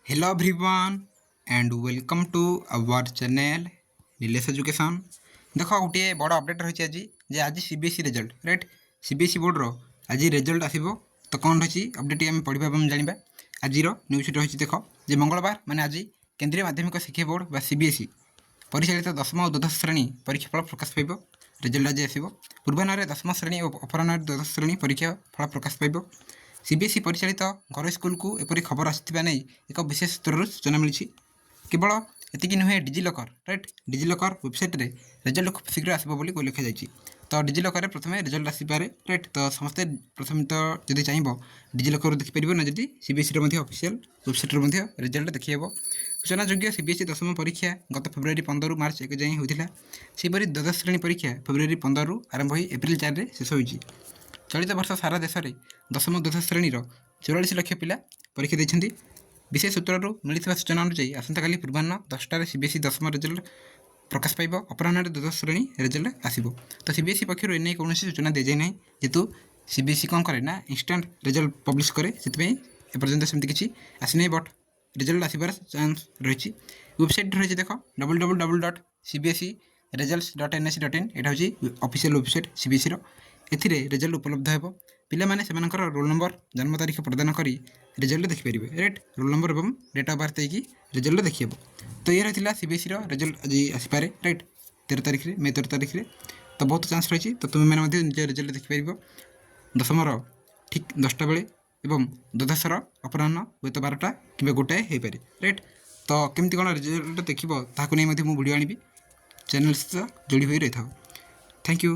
Hello everyone and welcome to our channel Nilesh Education। देख गोटे बड़ अपडेट रही आज आज CBSE result right CBSE board रो आज रिजल्ट आसो तो कौन रही अपडेट आम पढ़ा जाना आज न्यूज रही देख जे मंगलवार माने आज केंद्रीय माध्यमिक शिक्षा बोर्ड बा सीबीएसई परिचालित दशम और द्वादश श्रेणी परीक्षाफल प्रकाश पाइब रिजल्ट आज आसो पूर्वाह्न दशम श्रेणी और अपराह्न द्वादश श्रेणी परीक्षा फल प्रकाश पाइब सीबीएसई परिचालित घर स्कूल को एपरी खबर आसवा नहीं एक विशेष स्तर सूचना मिली केवल एतिक नुहे डिजिलकर राइट डिजिलकर वेबसाइट रे रिजल्ट खूब शीघ्र आसो बोली लिखा जाइए तो डिजिलकर प्रथम रिजल्ट आसपे राइट तो समस्ते प्रथम तो जब चाहिए डिजिलकर देखिपर ना जब सीबीएसई ऑफिशियल वेबसाइट रिजल्ट देखिए सूचनायोग्य सीबीएसई दशम परीक्षा गत फेब्रुआरी 15 मार्च 1 जाए होता सेपरी द्वादश श्रेणी परीक्षा फेब्रुआरी 15 आरंभ हो एप्रिल 4 में शेष हो चलित वर्ष सारा देश में दशम द्वादश श्रेणी 44 लाख पिला परीक्षा देते विशेष सूत्रु मिलता सूचना अनुसार आसंता काली पूर्वाह्न 10टार सीबीएसई दशम रिजल्ट प्रकाश पाइब अपराह्न द्वादश श्रेणी रिजल्ट आसो तो सीबीएसई पक्षर एने कौन सूचना दी जाए ना जेहेतु सीबीएसई कौन करे ना इंस्टांट रिजल्ट पब्लिश करे से एपर्यंत सेमती किसी आसी ना बट रिजल्ट आसबार चान्स रही वेबसाइट रही देख www.cbse-results.nc.in यहाँ हूँ ऑफिशियल वेबसाइट सीबीएसई एथिरे रिजल्ट उपलब्ध हो पिलामाने सेमानकर रोल नंबर जन्म तारीख प्रदान करी रिजल्ट देखिपारे राइट रोल नंबर और डेट ऑफ बर्थ देकी रिजल्ट देखिए तो ये रही सीबीएसई रिजल्ट आज आसपे राइट 13 तारीख में मे 13 तारीख में तो बहुत चान्स रही तो तुम मैंने निज रिजल्ट देखिपर दशमर ठीक 10टा बेले एवं द्वादशर अपराह्न हुए तो 12टा कि गोटाए हो पारे राइट तो केमती कौन रिजल्ट देखो ताकू नहीं वीडियो आनी चैनल सहित जोड़ी हो रही था। Thank you.